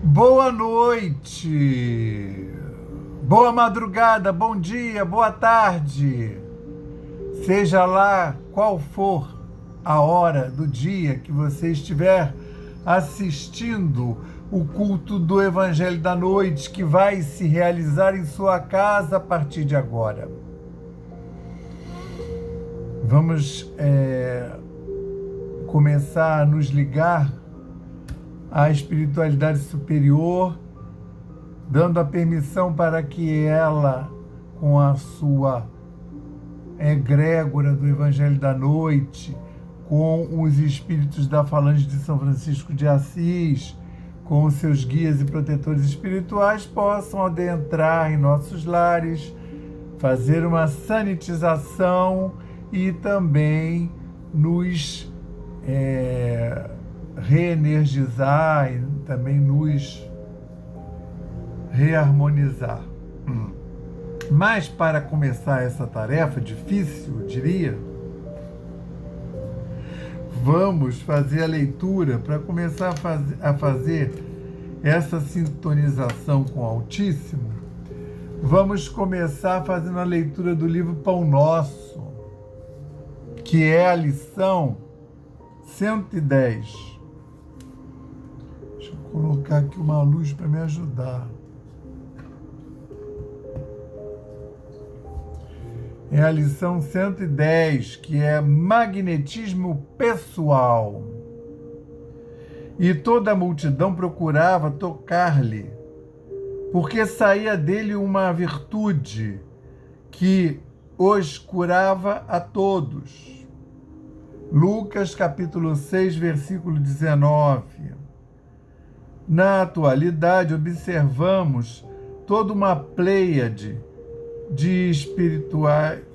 Boa noite, boa madrugada, bom dia, boa tarde, seja lá qual for a hora do dia que você estiver assistindo o culto do Evangelho da Noite, que vai se realizar em sua casa a partir de agora. Vamos começar a nos ligar à espiritualidade superior, dando a permissão para que ela, com a sua egrégora do Evangelho da Noite, com os espíritos da Falange de São Francisco de Assis, com os seus guias e protetores espirituais, possam adentrar em nossos lares, fazer uma sanitização e também nos reenergizar e também nos reharmonizar. Mas para começar essa tarefa difícil, eu diria, vamos fazer a leitura para começar a fazer essa sintonização com o Altíssimo. Vamos começar fazendo a leitura do livro Pão Nosso, que é a lição 110. Deixa eu colocar aqui uma luz para me ajudar. É a lição 110, que é magnetismo pessoal. E toda a multidão procurava tocar-lhe, porque saía dele uma virtude que os curava a todos. Lucas capítulo 6, versículo 19. Na atualidade, observamos toda uma pleiade de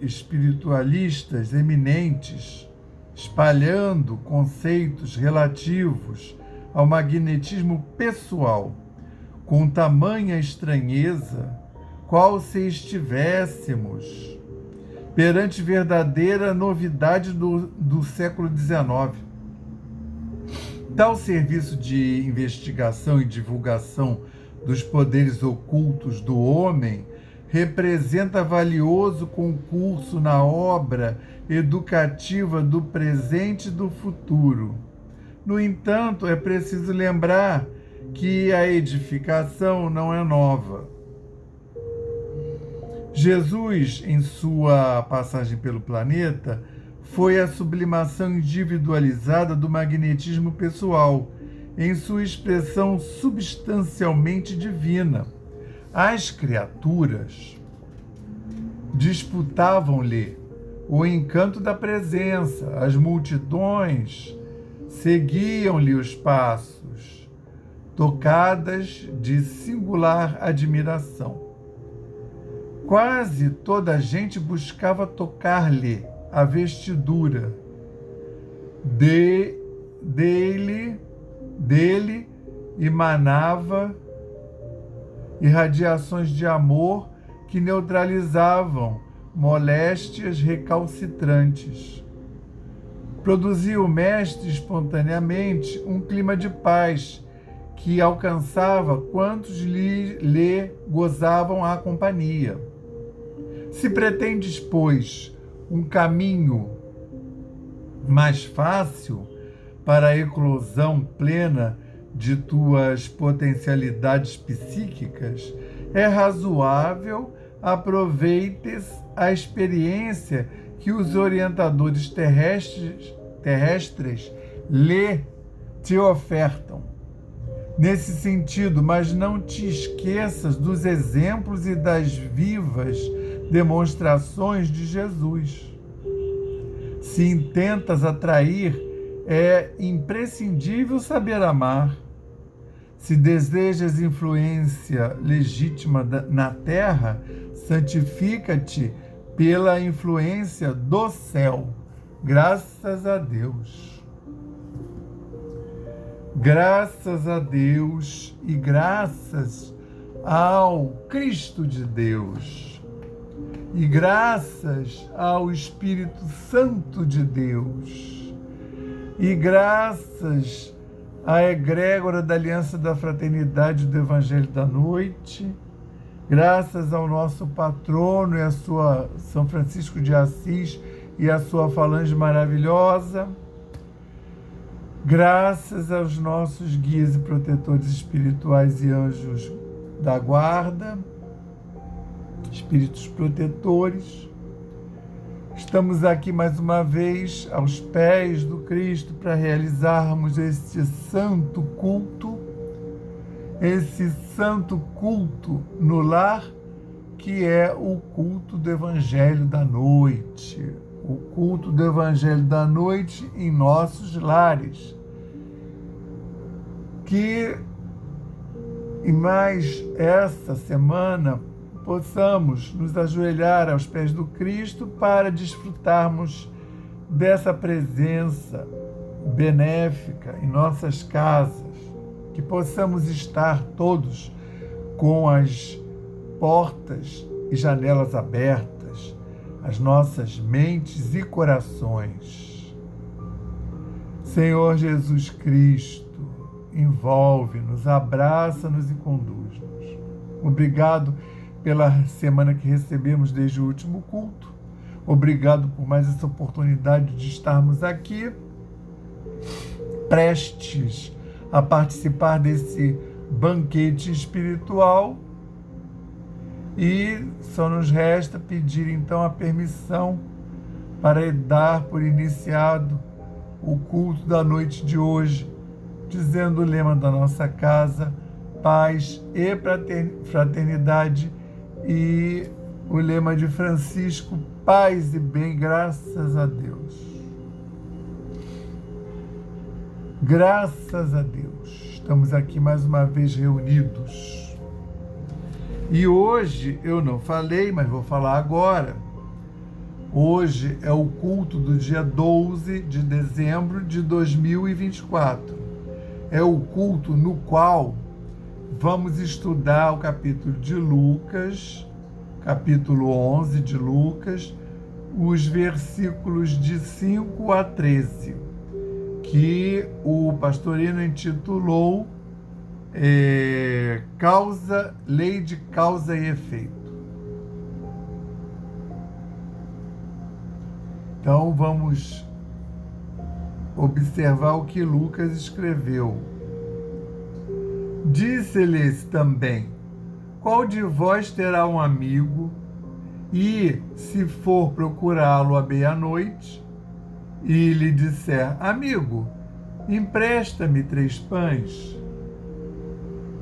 espiritualistas eminentes, espalhando conceitos relativos ao magnetismo pessoal, com tamanha estranheza, qual se estivéssemos perante verdadeira novidade do século XIX. Tal serviço de investigação e divulgação dos poderes ocultos do homem representa valioso concurso na obra educativa do presente e do futuro. No entanto, é preciso lembrar que a edificação não é nova. Jesus, em sua passagem pelo planeta, foi a sublimação individualizada do magnetismo pessoal, em sua expressão substancialmente divina. As criaturas disputavam-lhe o encanto da presença, as multidões seguiam-lhe os passos, tocadas de singular admiração. Quase toda a gente buscava tocar-lhe a vestidura. Dele emanava irradiações de amor que neutralizavam moléstias recalcitrantes. Produzia o mestre espontaneamente um clima de paz que alcançava quantos lhe gozavam a companhia. Se pretendes, pois, um caminho mais fácil para a eclosão plena de tuas potencialidades psíquicas, é razoável aproveites a experiência que os orientadores terrestres te ofertam. Nesse sentido, mas não te esqueças dos exemplos e das vivas demonstrações de Jesus. Se intentas atrair, é imprescindível saber amar. Se desejas influência legítima na terra, santifica-te pela influência do céu. Graças a Deus. Graças a Deus e graças ao Cristo de Deus. E graças ao Espírito Santo de Deus. E graças a egrégora da Aliança da Fraternidade do Evangelho da Noite, graças ao nosso patrono e a sua São Francisco de Assis e a sua falange maravilhosa, graças aos nossos guias e protetores espirituais e anjos da guarda, espíritos protetores. Estamos aqui mais uma vez aos pés do Cristo para realizarmos este santo culto no lar, que é o culto do Evangelho da Noite. O culto do Evangelho da Noite em nossos lares. Que em mais esta semana possamos nos ajoelhar aos pés do Cristo para desfrutarmos dessa presença benéfica em nossas casas, que possamos estar todos com as portas e janelas abertas, as nossas mentes e corações. Senhor Jesus Cristo, envolve-nos, abraça-nos e conduz-nos. Obrigado pela semana que recebemos desde o último culto. Obrigado por mais essa oportunidade de estarmos aqui, prestes a participar desse banquete espiritual. E só nos resta pedir então a permissão para dar por iniciado o culto da noite de hoje, dizendo o lema da nossa casa: paz e fraternidade, e o lema de Francisco: paz e bem, graças a Deus. Graças a Deus, estamos aqui mais uma vez reunidos. E hoje eu não falei, mas vou falar agora. Hoje é o culto do dia 12 de dezembro de 2024. É o culto no qual vamos estudar o capítulo de Lucas, capítulo 11 de Lucas, os versículos de 5 a 13, que o pastorino intitulou Lei de Causa e Efeito. Então vamos observar o que Lucas escreveu. Disse-lhes também: qual de vós terá um amigo, e, se for procurá-lo à meia-noite, e lhe disser: amigo, empresta-me 3 pães?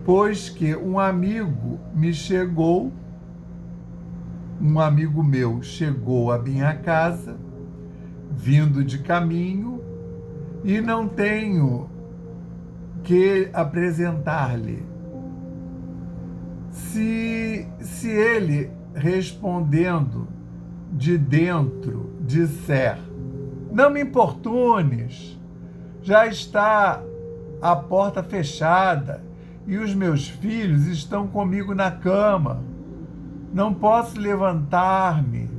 Pois que um amigo meu chegou à minha casa, vindo de caminho, e não tenho que apresentar-lhe. Se ele, respondendo de dentro, disser: não me importunes, já está a porta fechada e os meus filhos estão comigo na cama, não posso levantar-me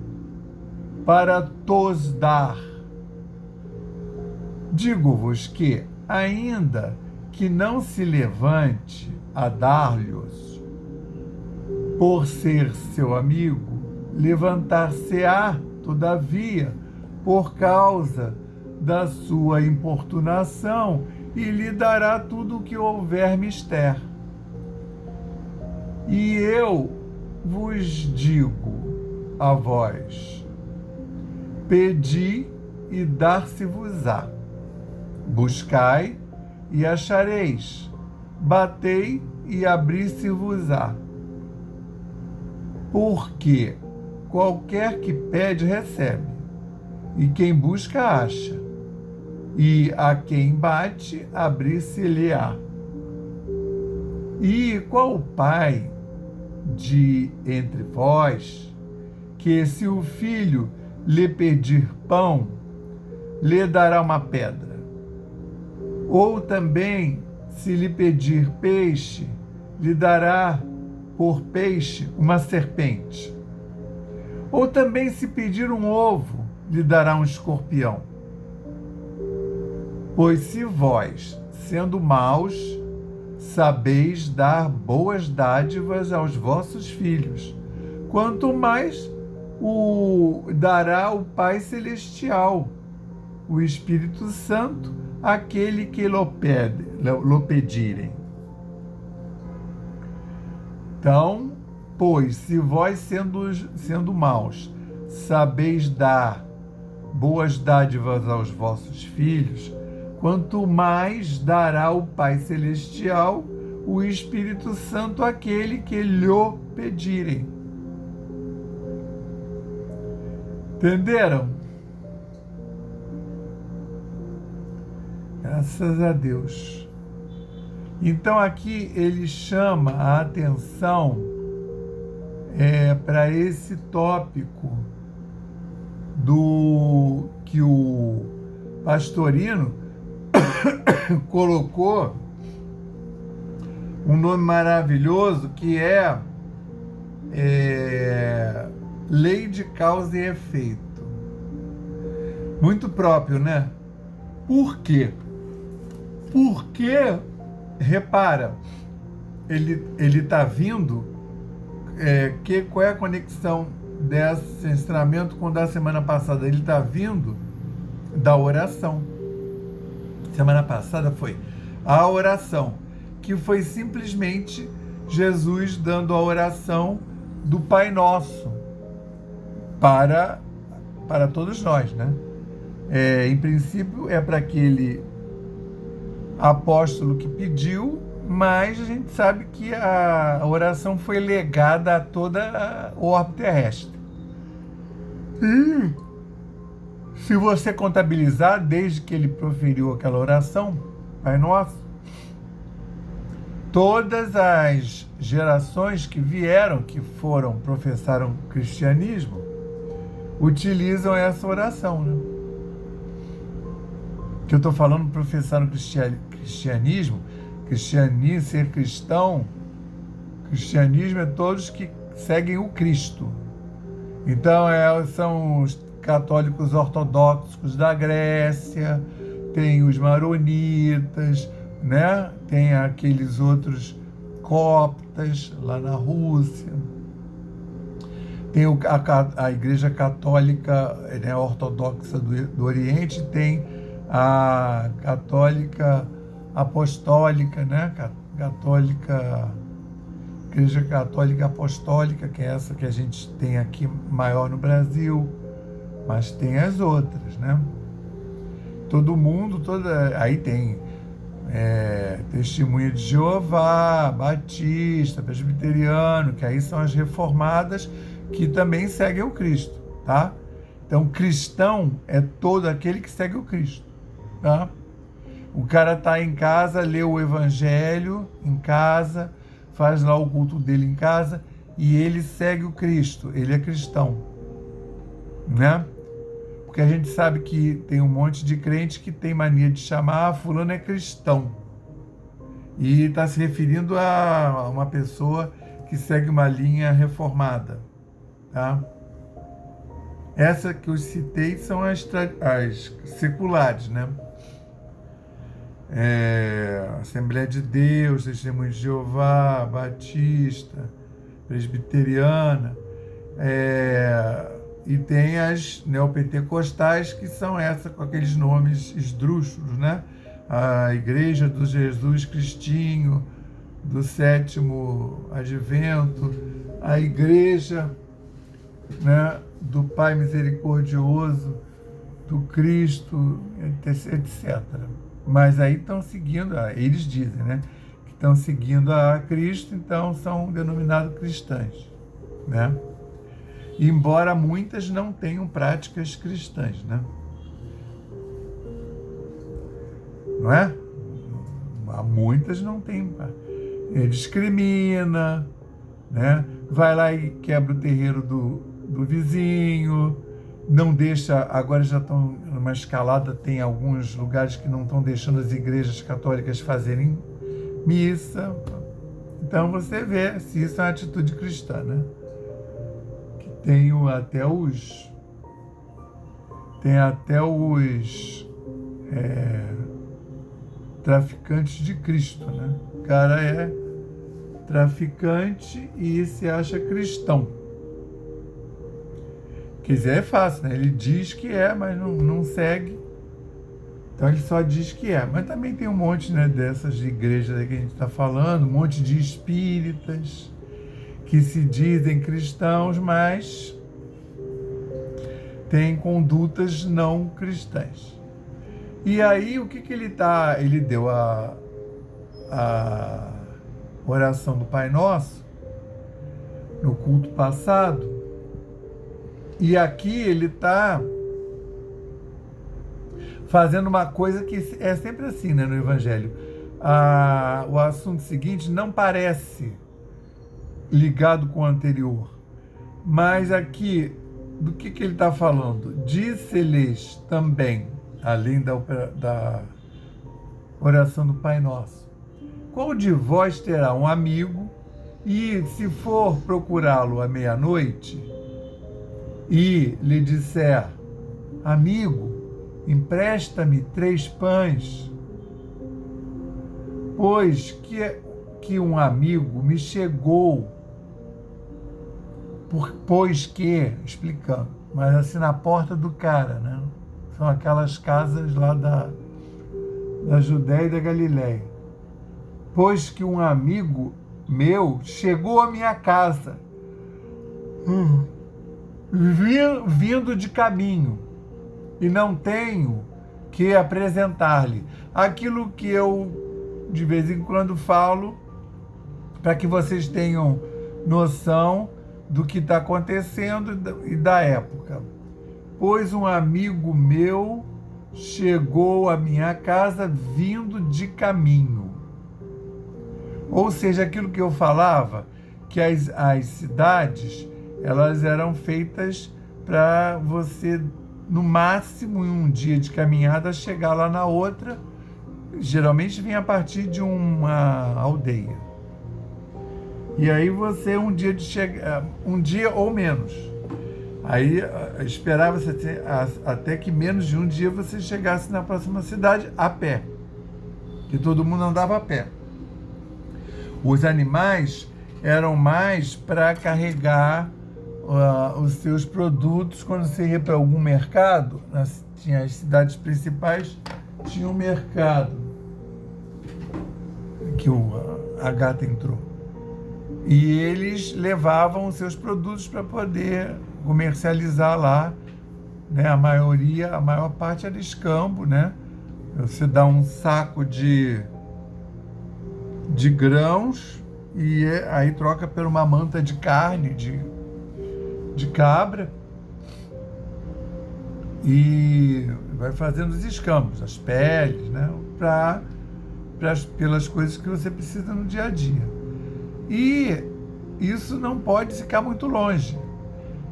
para tos dar. Digo-vos que, ainda que não se levante a dar-lhes, por ser seu amigo, levantar-se-á, todavia, por causa da sua importunação, e lhe dará tudo o que houver mister. E eu vos digo a vós: pedi e dar-se-vos-á, buscai e achareis, batei e abrir-se-vos-á. Porque qualquer que pede, recebe, e quem busca, acha, e a quem bate, abrir-se-lhe-á. E qual pai de entre vós, que se o filho lhe pedir pão, lhe dará uma pedra? Ou também, se lhe pedir peixe, lhe dará por peixe uma serpente? Ou também, se pedir um ovo, lhe dará um escorpião? Pois se vós, sendo maus, sabeis dar boas dádivas aos vossos filhos, quanto mais dará o Pai Celestial, o Espírito Santo, àquele que lo pedirem. Então, pois, se vós, sendo maus, sabeis dar boas dádivas aos vossos filhos, quanto mais dará o Pai Celestial o Espírito Santo àquele que lhe pedirem. Entenderam? Graças a Deus. Então aqui ele chama a atenção para esse tópico do que o Pastorino colocou um nome maravilhoso que é lei de causa e efeito. Muito próprio, né? Por quê? Porque, repara, ele está vindo, qual é a conexão desse ensinamento com o da semana passada? Ele está vindo da oração. Semana passada foi a oração, que foi simplesmente Jesus dando a oração do Pai Nosso para todos nós, né? Em princípio é para aquele apóstolo que pediu, mas a gente sabe que a oração foi legada a toda o orbe terrestre. E se você contabilizar, desde que ele proferiu aquela oração, Pai Nosso, todas as gerações que vieram, que professaram cristianismo, utilizam essa oração, né? Que eu estou falando, professaram cristianismo, ser cristão, cristianismo é todos que seguem o Cristo. Então, são os católicos ortodoxos da Grécia, tem os maronitas, né? Tem aqueles outros coptas lá na Rússia, tem a Igreja Católica, né, Ortodoxa do Oriente, tem a Católica Apostólica, né? Igreja Católica Apostólica, que é essa que a gente tem aqui maior no Brasil, mas tem as outras, né? Todo mundo, aí tem Testemunha de Jeová, Batista, Presbiteriano, que aí são as reformadas, que também seguem o Cristo, tá? Então, cristão é todo aquele que segue o Cristo, tá? O cara tá em casa, lê o Evangelho em casa, faz lá o culto dele em casa e ele segue o Cristo, ele é cristão, né? Porque a gente sabe que tem um monte de crente que tem mania de chamar, fulano é cristão, e está se referindo a uma pessoa que segue uma linha reformada, tá? Essa que eu citei são as seculares, né? Assembleia de Deus, Testemunha de Jeová, Batista, Presbiteriana, e tem as neopentecostais, que são essas com aqueles nomes esdrúxulos, né? A Igreja do Jesus Cristinho, do Sétimo Advento, a Igreja, né, do Pai Misericordioso, do Cristo, etc. Mas aí estão seguindo, eles dizem, né, que estão seguindo a Cristo, então são denominados cristãs, né? Embora muitas não tenham práticas cristãs, né? Não é? Muitas não têm. Discrimina, né? Vai lá e quebra o terreiro do vizinho, não deixa, agora já estão numa escalada, tem alguns lugares que não estão deixando as igrejas católicas fazerem missa. Então você vê se isso é uma atitude cristã, né? Que tem até os traficantes de Cristo, né? O cara é traficante e se acha cristão. Quer dizer, é fácil, né? Ele diz que é, mas não segue. Então ele só diz que é. Mas também tem um monte, né, dessas igrejas aí que a gente está falando, um monte de espíritas que se dizem cristãos, mas têm condutas não cristãs. E aí, o que ele deu a oração do Pai Nosso no culto passado, e aqui ele está fazendo uma coisa que é sempre assim, né, no Evangelho. O assunto seguinte não parece ligado com o anterior, mas aqui, do que ele está falando? Disse-lhes também, além da oração do Pai Nosso: qual de vós terá um amigo e, se for procurá-lo à meia-noite, e lhe disser: amigo, empresta-me 3 pães, pois que um amigo me chegou, explicando, mas assim na porta do cara, né? São aquelas casas lá da Judéia e da Galiléia. Pois que um amigo meu chegou à minha casa, vindo de caminho, e não tenho que apresentar-lhe aquilo que eu de vez em quando falo, para que vocês tenham noção do que está acontecendo e da época. Pois um amigo meu chegou à minha casa vindo de caminho. Ou seja, aquilo que eu falava, que as cidades, elas eram feitas para você, no máximo em um dia de caminhada, chegar lá na outra. Geralmente vinha a partir de uma aldeia. E aí você, um dia ou menos. Aí esperava-se até que menos de um dia você chegasse na próxima cidade a pé. Que todo mundo andava a pé. Os animais eram mais para carregar os seus produtos quando você ia para algum mercado. Tinha as cidades principais, tinha um mercado que a gata entrou. E eles levavam os seus produtos para poder comercializar lá, né? A maior parte era escambo, né? Você dá um saco de grãos e aí troca por uma manta de carne de cabra e vai fazendo os escambos, as peles, né? Pelas coisas que você precisa no dia a dia. E isso não pode ficar muito longe.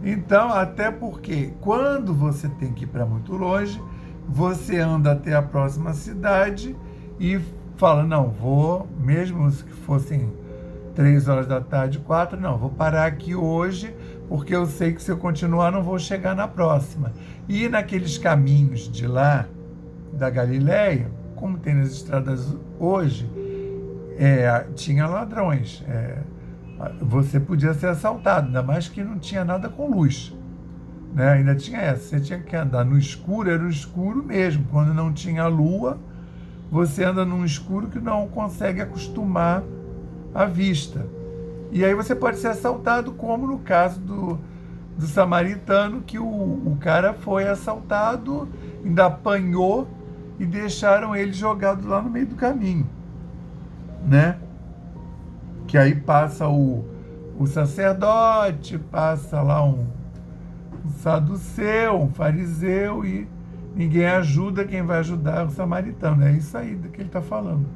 Então, até porque quando você tem que ir para muito longe, você anda até a próxima cidade e fala: não, vou, mesmo que fossem 3 horas da tarde, 4, não, vou parar aqui hoje, porque eu sei que se eu continuar não vou chegar na próxima. E naqueles caminhos de lá, da Galiléia, como tem nas estradas hoje, tinha ladrões. Você podia ser assaltado, ainda mais que não tinha nada com luz, né? Ainda tinha essa, você tinha que andar no escuro, era o escuro mesmo. Quando não tinha lua, você anda num escuro que não consegue acostumar a vista. E aí você pode ser assaltado, como no caso do samaritano, que o cara foi assaltado, ainda apanhou e deixaram ele jogado lá no meio do caminho, né? Que aí passa o sacerdote, passa lá um saduceu, um fariseu, e ninguém ajuda, quem vai ajudar é o samaritano. É isso aí do que ele está falando.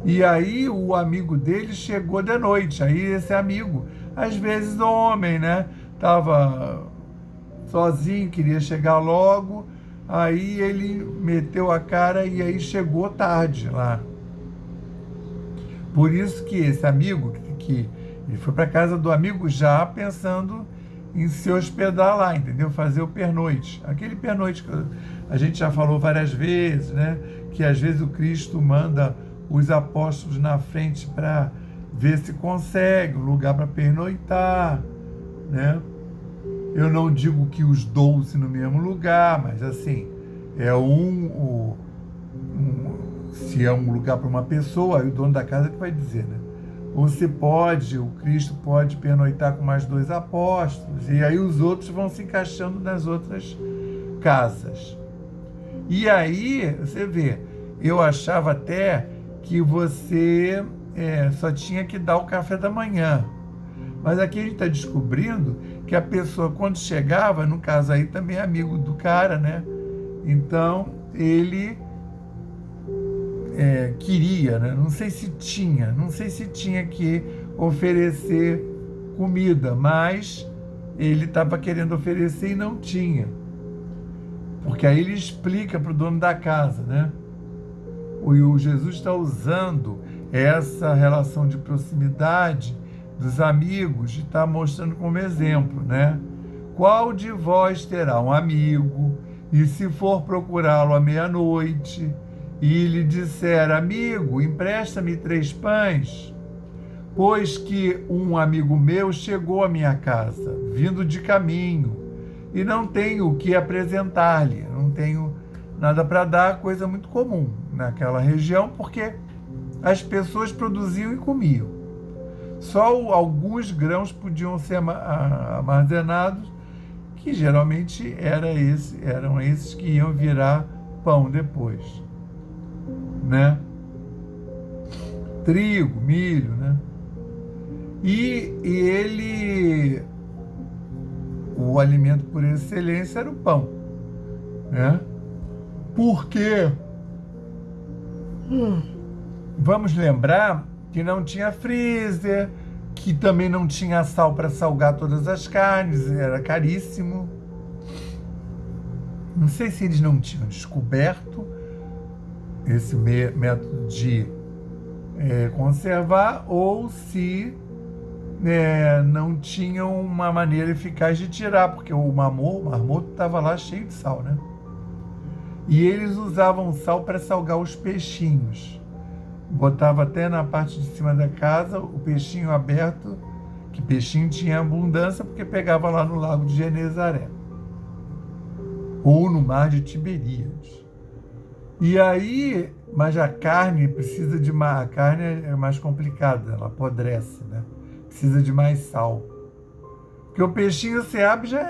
E aí o amigo dele chegou de noite. Aí esse amigo, às vezes homem, né? Estava sozinho, queria chegar logo. Aí ele meteu a cara e aí chegou tarde lá. Por isso que esse amigo, que ele foi para casa do amigo já pensando em se hospedar lá, entendeu? Fazer o pernoite. Aquele pernoite que a gente já falou várias vezes, né? que às vezes o Cristo manda os apóstolos na frente para ver se consegue um lugar para pernoitar, né? Eu não digo que os 12 no mesmo lugar, mas assim, é se é um lugar para uma pessoa, aí o dono da casa que vai dizer, né? Ou o Cristo pode pernoitar com mais 2 apóstolos, e aí os outros vão se encaixando nas outras casas. E aí, você vê, eu achava até que você só tinha que dar o café da manhã. Mas aqui a gente está descobrindo que a pessoa, quando chegava, no caso aí também é amigo do cara, né? Então, ele queria, né? Não sei se tinha que oferecer comida, mas ele estava querendo oferecer e não tinha. Porque aí ele explica para o dono da casa, né? O Jesus está usando essa relação de proximidade dos amigos e está mostrando como exemplo, né? Qual de vós terá um amigo e se for procurá-lo à meia-noite e lhe disser, amigo, empresta-me 3 pães, pois que um amigo meu chegou à minha casa, vindo de caminho, e não tenho o que apresentar-lhe, não tenho nada para dar, coisa muito comum naquela região, porque as pessoas produziam e comiam. Só alguns grãos podiam ser armazenados, que geralmente eram esses que iam virar pão depois, né? Trigo, milho, né? E o alimento por excelência era o pão, né? Porque vamos lembrar que não tinha freezer, que também não tinha sal para salgar todas as carnes, era caríssimo. Não sei se eles não tinham descoberto esse método de conservar ou se não tinham uma maneira eficaz de tirar, porque o marmoto estava lá cheio de sal, né? E eles usavam sal para salgar os peixinhos. Botava até na parte de cima da casa o peixinho aberto, que peixinho tinha abundância, porque pegava lá no lago de Genezaré ou no mar de Tiberíades. E aí, mas a carne precisa de mais, a carne é mais complicada, ela apodrece, né? Precisa de mais sal. Porque o peixinho você abre já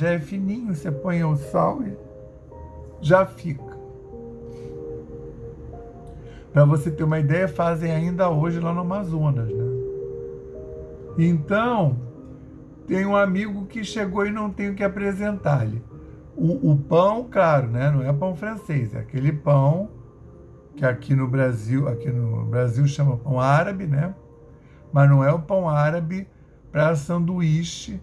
é fininho, você põe o sal e já fica. Para você ter uma ideia, fazem ainda hoje lá no Amazonas, né? Então, tem um amigo que chegou e não tem o que apresentar-lhe. O pão, claro, né? Não é pão francês, é aquele pão que aqui no Brasil chama pão árabe, né? Mas não é o pão árabe para sanduíche,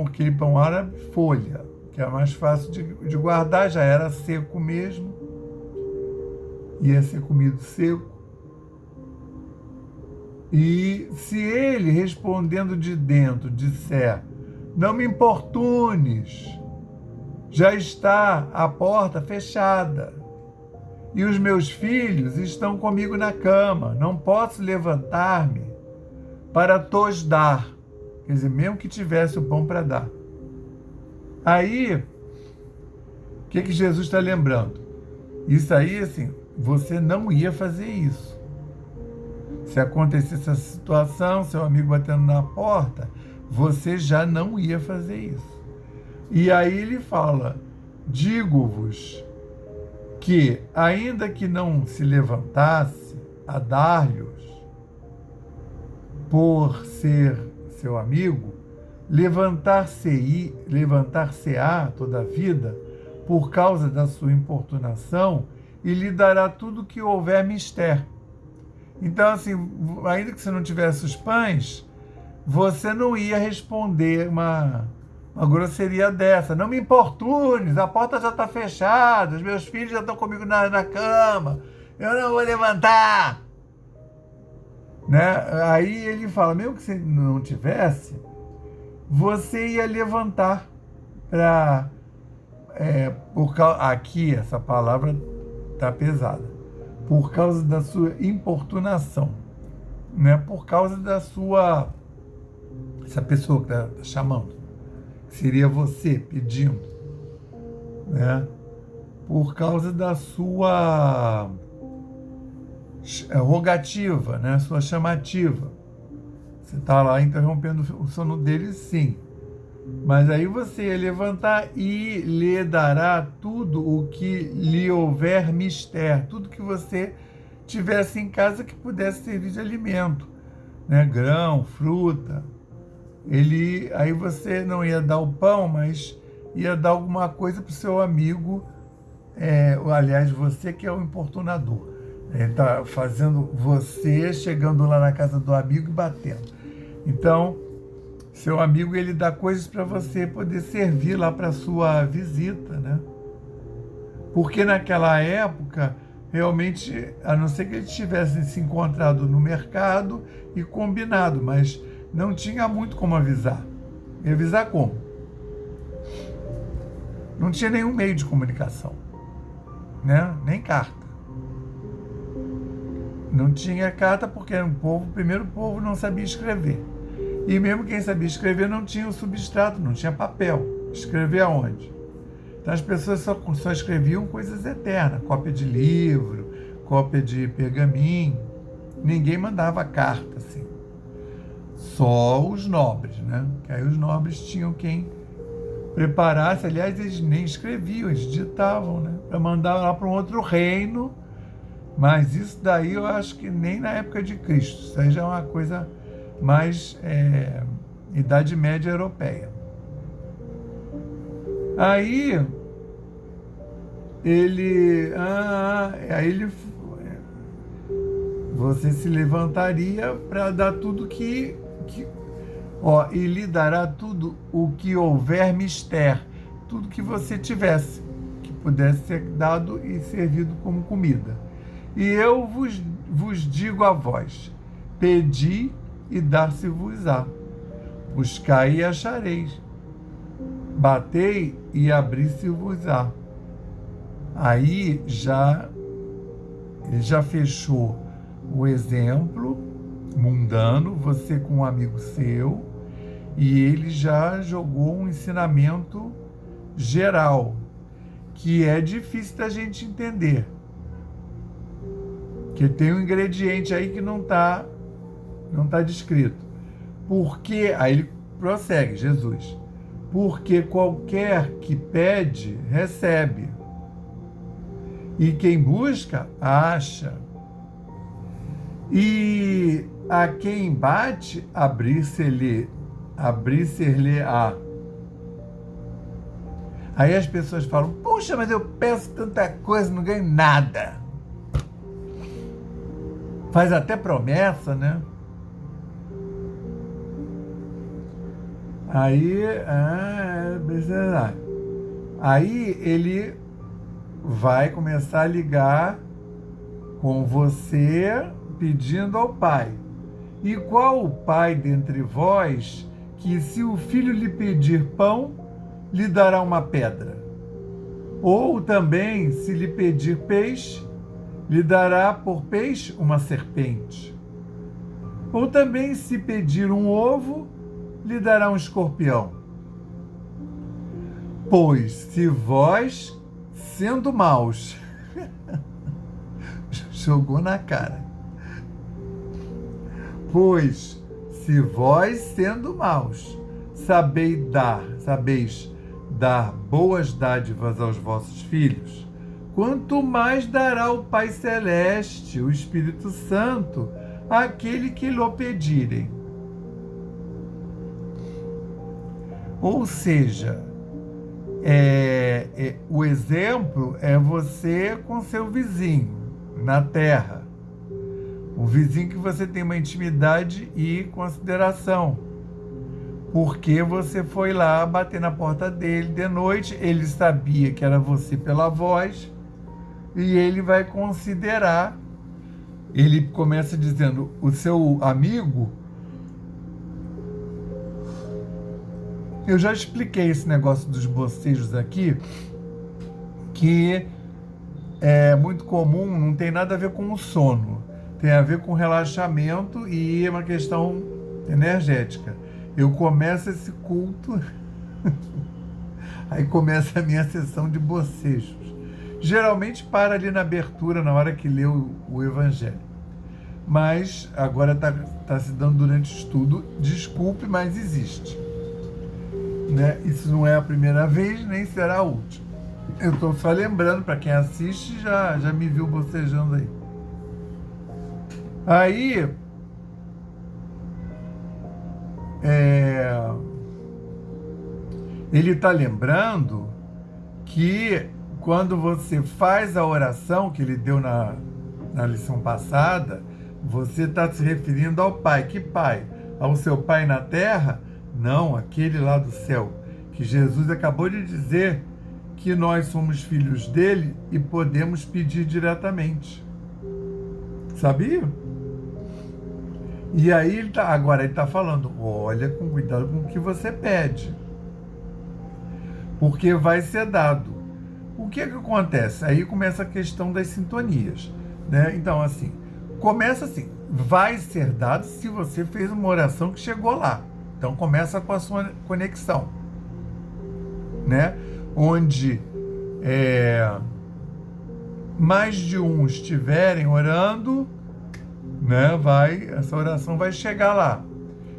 aquele pão árabe folha, que é mais fácil de guardar, já era seco mesmo, ia ser comido seco. E se ele, respondendo de dentro, disser, não me importunes, já está a porta fechada, e os meus filhos estão comigo na cama, não posso levantar-me para tos dar. Quer dizer, mesmo que tivesse o pão para dar. Aí, o que Jesus está lembrando? Isso aí, assim, você não ia fazer isso. Se acontecesse essa situação, seu amigo batendo na porta, você já não ia fazer isso. E aí ele fala, digo-vos que, ainda que não se levantasse a dar-lhes, por ser seu amigo, levantar-se-á toda a vida por causa da sua importunação e lhe dará tudo o que houver mister. Então, assim, ainda que você não tivesse os pães, você não ia responder uma grosseria dessa. Não me importunes, a porta já está fechada, os meus filhos já estão comigo na cama, eu não vou levantar. Né? Aí ele fala, mesmo que você não tivesse, você ia levantar para... aqui, essa palavra está pesada. Por causa da sua importunação, né? Por causa da sua... Essa pessoa que está chamando, que seria você pedindo, né? Por causa da sua rogativa, né? Sua chamativa. Você está lá interrompendo o sono dele, sim. Mas aí você ia levantar e lhe dará tudo o que lhe houver mister, tudo que você tivesse em casa que pudesse servir de alimento, né? Grão, fruta. Aí você não ia dar o pão, mas ia dar alguma coisa para o seu amigo, aliás, você que é o importunador. Ele está fazendo você chegando lá na casa do amigo e batendo. Então, seu amigo, ele dá coisas para você poder servir lá para sua visita, né? Porque naquela época, realmente, a não ser que eles tivessem se encontrado no mercado e combinado, mas não tinha muito como avisar. E avisar como? Não tinha nenhum meio de comunicação, né? Nem carta. Não tinha carta porque era primeiro o povo não sabia escrever. E mesmo quem sabia escrever não tinha o substrato, não tinha papel. Escrever aonde? Então as pessoas só escreviam coisas eternas, cópia de livro, cópia de pergaminho. Ninguém mandava carta, assim. Só os nobres, né? Que aí os nobres tinham quem preparasse. Aliás, eles nem escreviam, eles ditavam, né? Para mandar lá para um outro reino. Mas isso daí eu acho que nem na época de Cristo. Isso aí já é uma coisa mais Idade Média Europeia. Aí você se levantaria para dar tudo e lhe dará tudo o que houver mister, tudo que você tivesse, que pudesse ser dado e servido como comida. E eu vos digo a vós, pedi e dar-se-vos-á, buscai e achareis, batei e abri-se-vos-á. Aí ele já fechou o exemplo mundano, você com um amigo seu, e ele já jogou um ensinamento geral, que é difícil da gente entender. Que tem um ingrediente aí que não está descrito. Porque, aí ele prossegue, Jesus, porque qualquer que pede, recebe. E quem busca, acha. E a quem bate, abrir-se-lhe-á. Aí as pessoas falam, puxa, mas eu peço tanta coisa, não ganho nada. Faz até promessa, né? Aí ele vai começar a ligar com você pedindo ao Pai. E qual o pai dentre vós que, se o filho lhe pedir pão, lhe dará uma pedra? Ou também, se lhe pedir peixe, lhe dará por peixe uma serpente? Ou também, se pedir um ovo, lhe dará um escorpião? Pois, se vós, sendo maus, jogou na cara. Pois, se vós, sendo maus, sabeis dar boas dádivas aos vossos filhos, quanto mais dará o Pai Celeste, o Espírito Santo, àquele que lhe pedirem. Ou seja, o exemplo é você com seu vizinho na terra. O vizinho que você tem uma intimidade e consideração. Porque você foi lá bater na porta dele de noite, ele sabia que era você pela voz, e ele vai considerar. Ele começa dizendo, o seu amigo... Eu já expliquei esse negócio dos bocejos aqui, que é muito comum, não tem nada a ver com o sono, tem a ver com relaxamento e é uma questão energética. Eu começo esse culto, aí começa a minha sessão de bocejos. Geralmente para ali na abertura, na hora que lê o Evangelho. Mas agora está se dando durante o estudo, desculpe, mas existe. Né? Isso não é a primeira vez, nem será a última. Eu estou só lembrando, para quem assiste, já me viu bocejando aí. Aí, ele está lembrando que quando você faz a oração que ele deu na lição passada, você está se referindo ao Pai. Que Pai? Ao seu Pai na terra? Não, aquele lá do céu. Que Jesus acabou de dizer que nós somos filhos dele e podemos pedir diretamente. Sabia? E aí agora ele está falando, olha com cuidado com o que você pede, porque vai ser dado. O que acontece? Aí começa a questão das sintonias, né? Então, assim, começa assim, vai ser dado se você fez uma oração que chegou lá. Então, começa com a sua conexão, né? Onde mais de um estiverem orando, né? Essa oração vai chegar lá.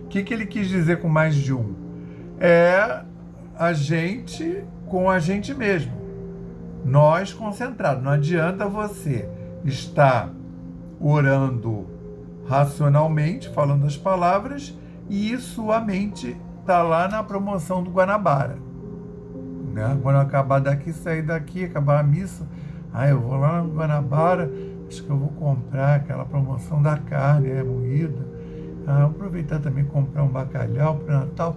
O que ele quis dizer com mais de um? É a gente com a gente mesmo. Nós concentrados. Não adianta você estar orando racionalmente, falando as palavras, e sua mente está lá na promoção do Guanabara. Né? Quando acabar daqui, sair daqui, acabar a missa, eu vou lá no Guanabara, acho que eu vou comprar aquela promoção da carne moída. Vou aproveitar também e comprar um bacalhau para o Natal.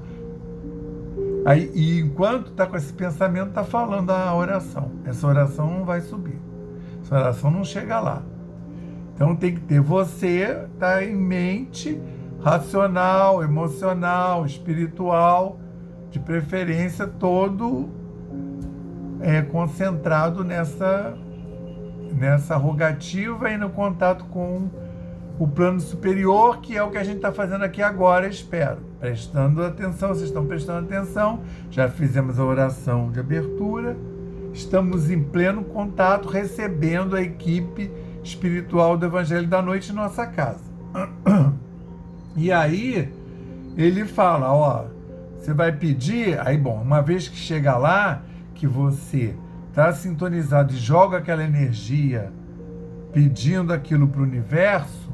Aí, e enquanto está com esse pensamento, está falando a oração. Essa oração não vai subir. Essa oração não chega lá. Então tem que ter você, tá em mente racional, emocional, espiritual, de preferência todo concentrado nessa rogativa e no contato com o plano superior, que é o que a gente está fazendo aqui agora, espero. Prestando atenção, vocês estão prestando atenção, já fizemos a oração de abertura, estamos em pleno contato, recebendo a equipe espiritual do Evangelho da Noite em nossa casa. E aí, ele fala, você vai pedir, uma vez que chega lá, que você está sintonizado e joga aquela energia pedindo aquilo para o universo,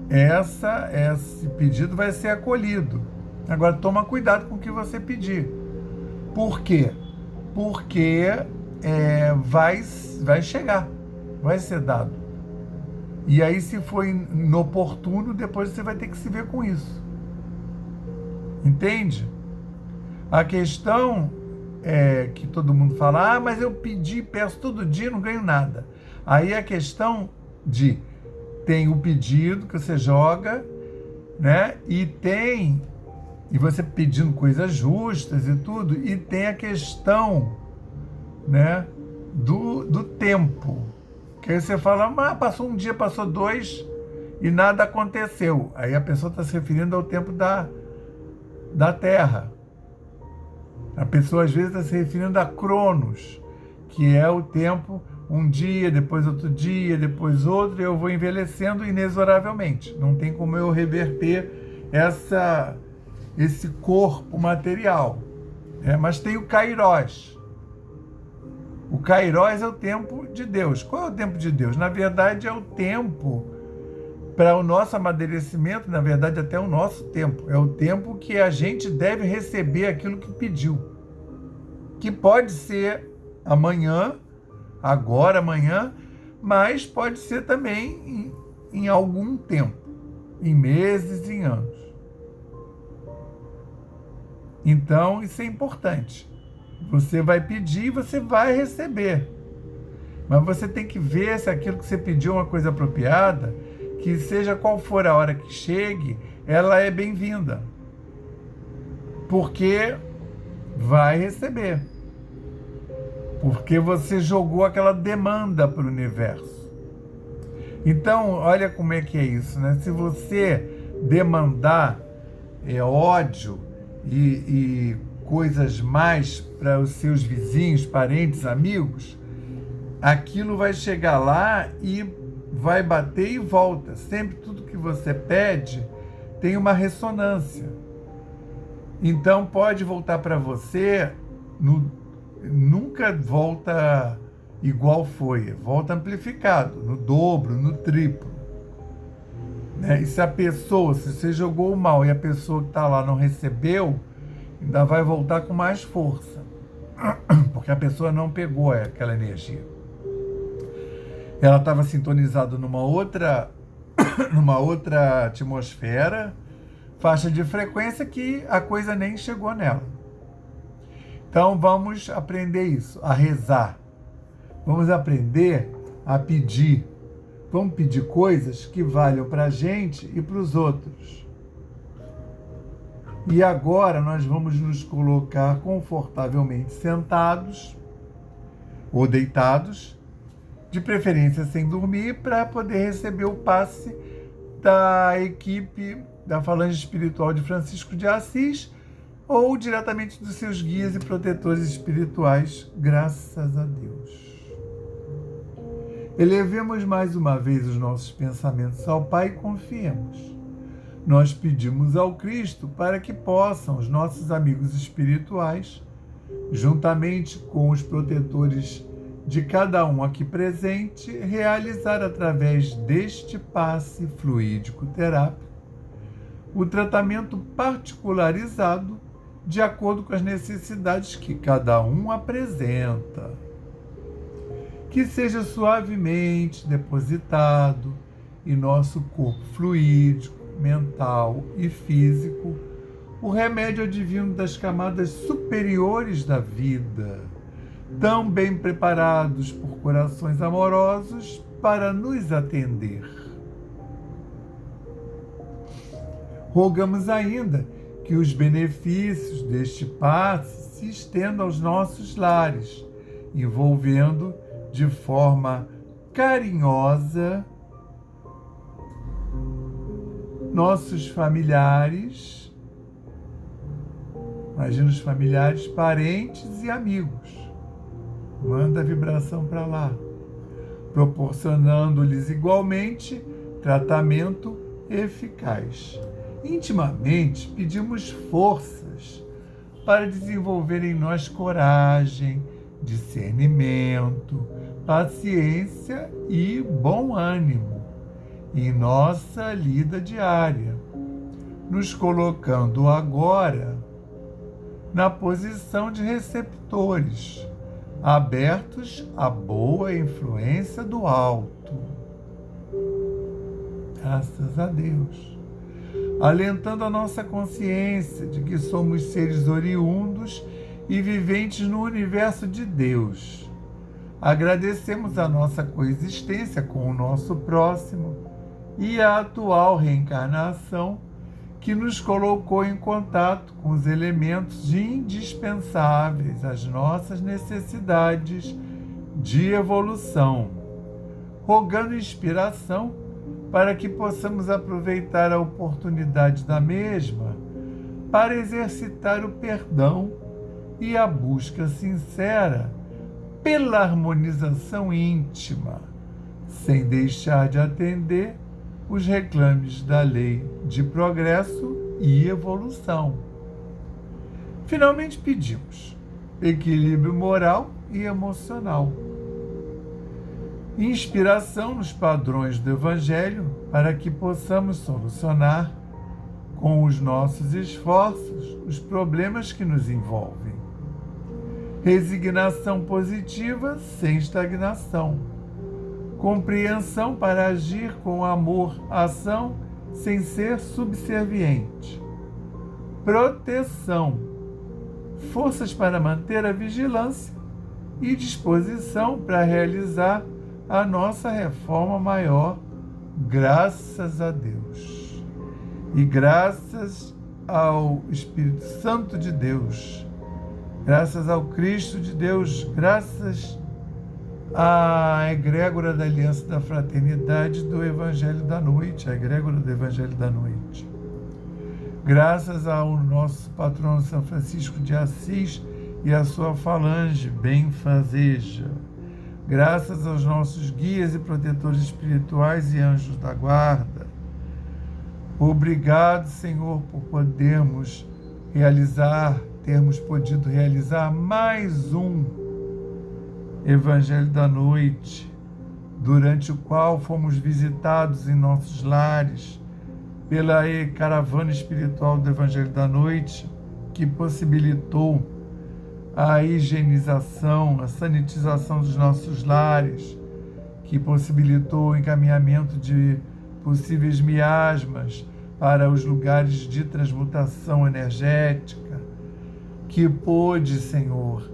esse pedido vai ser acolhido. Agora, toma cuidado com o que você pedir. Por quê? Porque vai chegar, vai ser dado. E aí, se for inoportuno, depois você vai ter que se ver com isso. Entende? A questão é que todo mundo fala, mas eu peço todo dia, não ganho nada. Aí a questão tem o pedido que você joga, né? E você pedindo coisas justas e tudo, e tem a questão, né, do tempo. Que aí você fala, passou um dia, passou 2 e nada aconteceu. Aí a pessoa está se referindo ao tempo da Terra. A pessoa às vezes está se referindo a Cronos, que é o tempo, um dia, depois outro dia, depois outro, e eu vou envelhecendo inexoravelmente. Não tem como eu reverter esse corpo material. Mas tem o Kairos. O Kairos é o tempo de Deus. Qual é o tempo de Deus? Na verdade, é o tempo para o nosso amadurecimento, na verdade, até o nosso tempo. É o tempo que a gente deve receber aquilo que pediu. Que pode ser amanhã, agora, amanhã, mas pode ser também em algum tempo, em meses, em anos. Então, isso é importante. Você vai pedir e você vai receber. Mas você tem que ver se aquilo que você pediu é uma coisa apropriada, que seja qual for a hora que chegue, ela é bem-vinda. Porque vai receber. porque você jogou aquela demanda para o universo. Então, olha como é que é isso, né? Se você demandar ódio e coisas mais para os seus vizinhos, parentes, amigos, aquilo vai chegar lá e vai bater e volta. Sempre tudo que você pede tem uma ressonância. Então pode voltar para você, nunca volta igual foi, volta amplificado, no dobro, no triplo. Né? E se a pessoa, se você jogou o mal e a pessoa que está lá não recebeu, ainda vai voltar com mais força, porque a pessoa não pegou aquela energia. Ela estava sintonizada numa outra atmosfera, faixa de frequência, que a coisa nem chegou nela. Então vamos aprender isso, a rezar. Vamos aprender a pedir. Vamos pedir coisas que valham para a gente e para os outros. E agora nós vamos nos colocar confortavelmente sentados ou deitados, de preferência sem dormir, para poder receber o passe da equipe da Falange Espiritual de Francisco de Assis ou diretamente dos seus guias e protetores espirituais, graças a Deus. Elevemos mais uma vez os nossos pensamentos ao Pai e confiemos. Nós pedimos ao Cristo para que possam os nossos amigos espirituais, juntamente com os protetores de cada um aqui presente, realizar através deste passe fluídico terápico o tratamento particularizado de acordo com as necessidades que cada um apresenta. Que seja suavemente depositado em nosso corpo fluídico, mental e físico o remédio divino das camadas superiores da vida, tão bem preparados por corações amorosos para nos atender. Rogamos ainda que os benefícios deste passe se estendam aos nossos lares, envolvendo de forma carinhosa nossos familiares, imagina os familiares, parentes e amigos. Manda a vibração para lá, proporcionando-lhes igualmente tratamento eficaz. Intimamente, pedimos forças para desenvolver em nós coragem, discernimento, paciência e bom ânimo em nossa lida diária, nos colocando agora na posição de receptores, abertos à boa influência do alto. Graças a Deus. Alentando a nossa consciência de que somos seres oriundos e viventes no universo de Deus. Agradecemos a nossa coexistência com o nosso próximo e a atual reencarnação que nos colocou em contato com os elementos indispensáveis às nossas necessidades de evolução, rogando inspiração para que possamos aproveitar a oportunidade da mesma para exercitar o perdão e a busca sincera pela harmonização íntima, sem deixar de atender os reclames da lei de progresso e evolução. Finalmente pedimos equilíbrio moral e emocional, inspiração nos padrões do Evangelho para que possamos solucionar com os nossos esforços os problemas que nos envolvem. Resignação positiva sem estagnação. Compreensão para agir com amor, ação sem ser subserviente. Proteção. Forças para manter a vigilância e disposição para realizar a nossa reforma maior, graças a Deus. E graças ao Espírito Santo de Deus, graças ao Cristo de Deus, graças à egrégora da Aliança da Fraternidade do Evangelho da Noite, a egrégora do Evangelho da Noite. Graças ao nosso patrono São Francisco de Assis e à sua falange benfazeja. Graças aos nossos guias e protetores espirituais e anjos da guarda. Obrigado, Senhor, por termos podido realizar mais um Evangelho da Noite, durante o qual fomos visitados em nossos lares pela caravana espiritual do Evangelho da Noite, que possibilitou a higienização, a sanitização dos nossos lares, que possibilitou o encaminhamento de possíveis miasmas para os lugares de transmutação energética, que pôde, Senhor,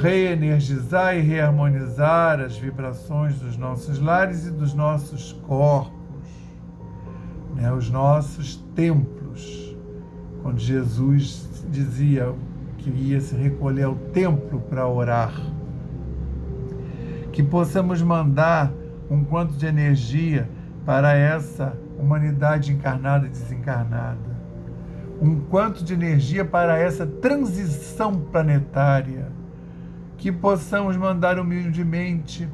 reenergizar e reharmonizar as vibrações dos nossos lares e dos nossos corpos, os nossos templos. Quando Jesus dizia que ia se recolher ao templo para orar, que possamos mandar um quanto de energia para essa humanidade encarnada e desencarnada, um quanto de energia para essa transição planetária, que possamos mandar humildemente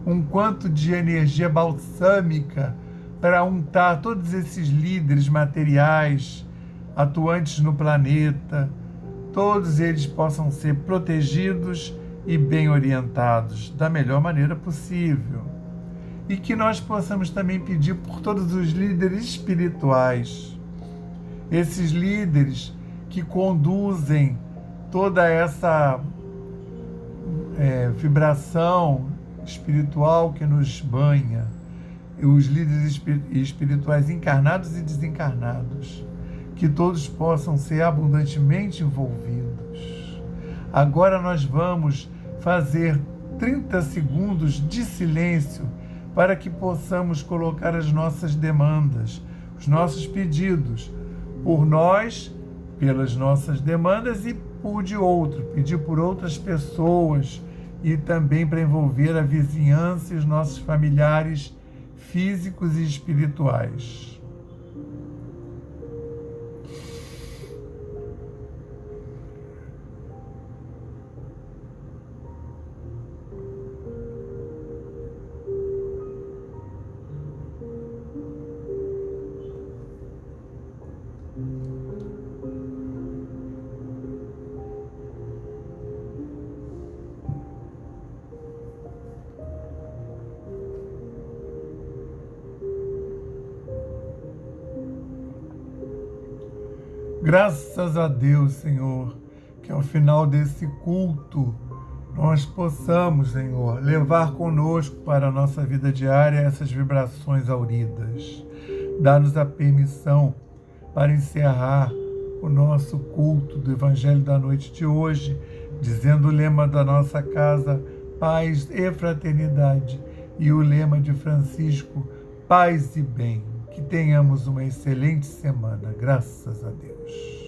um quanto de energia balsâmica para untar todos esses líderes materiais atuantes no planeta, todos eles possam ser protegidos e bem orientados da melhor maneira possível. E que nós possamos também pedir por todos os líderes espirituais, esses líderes que conduzem toda essa vibração espiritual que nos banha, os líderes espirituais encarnados e desencarnados, que todos possam ser abundantemente envolvidos. Agora nós vamos fazer 30 segundos de silêncio para que possamos colocar as nossas demandas, os nossos pedidos, por nós, pelas nossas demandas e pedir por outras pessoas e também para envolver a vizinhança e os nossos familiares físicos e espirituais. Graças a Deus, Senhor, que ao final desse culto nós possamos, Senhor, levar conosco para a nossa vida diária essas vibrações auridas. Dá-nos a permissão para encerrar o nosso culto do Evangelho da Noite de hoje, dizendo o lema da nossa casa, paz e fraternidade, e o lema de Francisco, paz e bem. Que tenhamos uma excelente semana, graças a Deus.